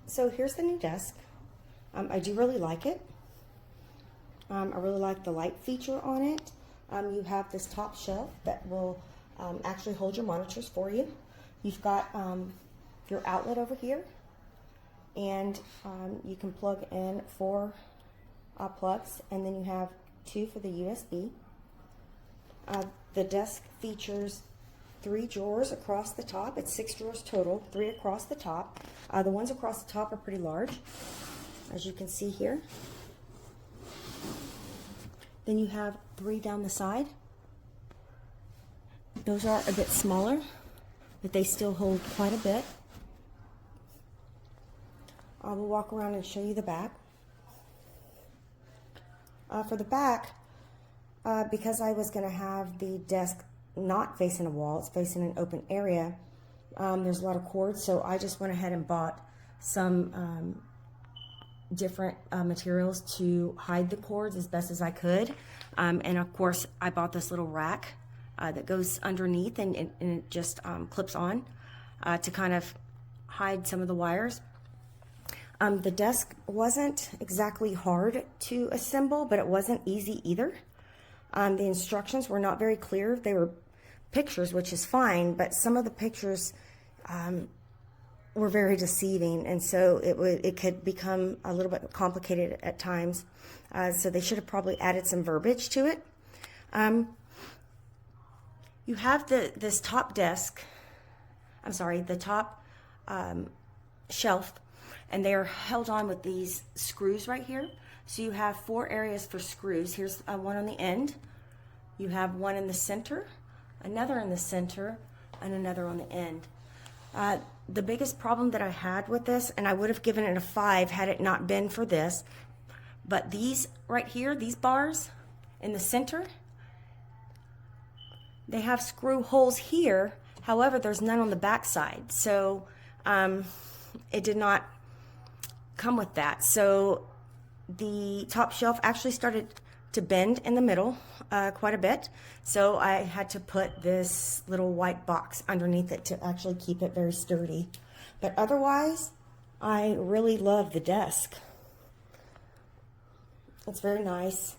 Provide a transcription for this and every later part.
So here's the new desk. I do really like it. I really like the light feature on it. You have this top shelf that will actually hold your monitors for you. You've got your outlet over here, and you can plug in 4 plugs, and then you have 2 for the USB. The desk features 3 drawers across the top. It's 6 drawers total, 3 across the top. The ones across the top are pretty large, as you can see here. Then you have 3 down the side. Those are a bit smaller, but they still hold quite a bit. I will walk around and show you the back. For the back, because I was going to have the desk not facing a wall, it's facing an open area, there's a lot of cords, so I just went ahead and bought some different materials to hide the cords as best as I could. And of course, I bought this little rack that goes underneath, and it just clips on to kind of hide some of the wires. The desk wasn't exactly hard to assemble, but it wasn't easy either. The instructions were not very clear. They were pictures, which is fine, but some of the pictures were very deceiving, and so it could become a little bit complicated at times. So they should have probably added some verbiage to it. You have this top desk, the top shelf, and they are held on with these screws right here. So you have 4 areas for screws. Here's one on the end. You have one in the center, another in the center, and another on the end. The biggest problem that I had with this, and I would have given it a 5 had it not been for this, but these right here, these bars in the center, they have screw holes here. However, there's none on the back side. So it did not come with that. So the top shelf actually started to bend in the middle quite a bit. So I had to put this little white box underneath it to actually keep it very sturdy. But otherwise, I really love the desk. It's very nice,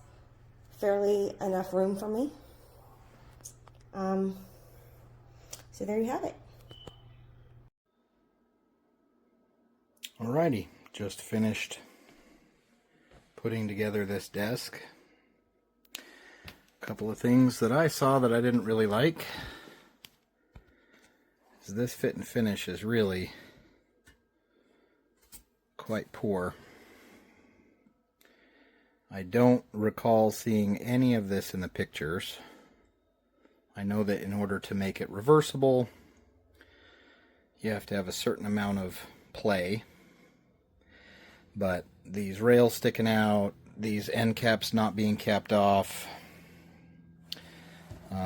fairly enough room for me. So there you have it. Alrighty, just finished putting together this desk. A couple of things that I saw that I didn't really like. This fit and finish is really quite poor. I don't recall seeing any of this in the pictures. I know that in order to make it reversible, you have to have a certain amount of play. But these rails sticking out, these end caps not being capped off,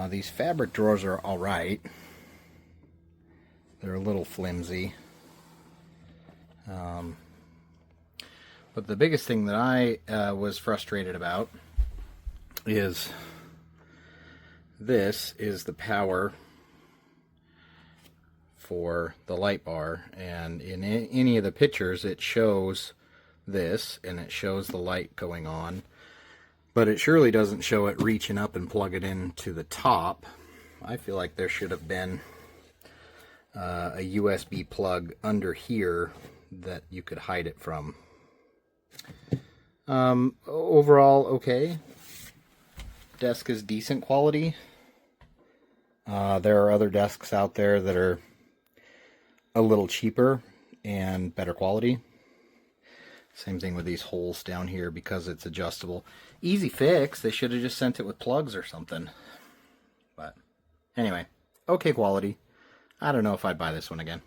these fabric drawers are alright. They're a little flimsy. But the biggest thing that I was frustrated about is this is the power for the light bar, and in any of the pictures it shows this and it shows the light going on, but it surely doesn't show it reaching up and plug it into the top. I feel like there should have been a USB plug under here that you could hide it from. Overall, okay. Desk is decent quality. There are other desks out there that are a little cheaper and better quality. Same thing with these holes down here because it's adjustable. Easy fix. They should have just sent it with plugs or something. But anyway, okay quality. I don't know if I'd buy this one again.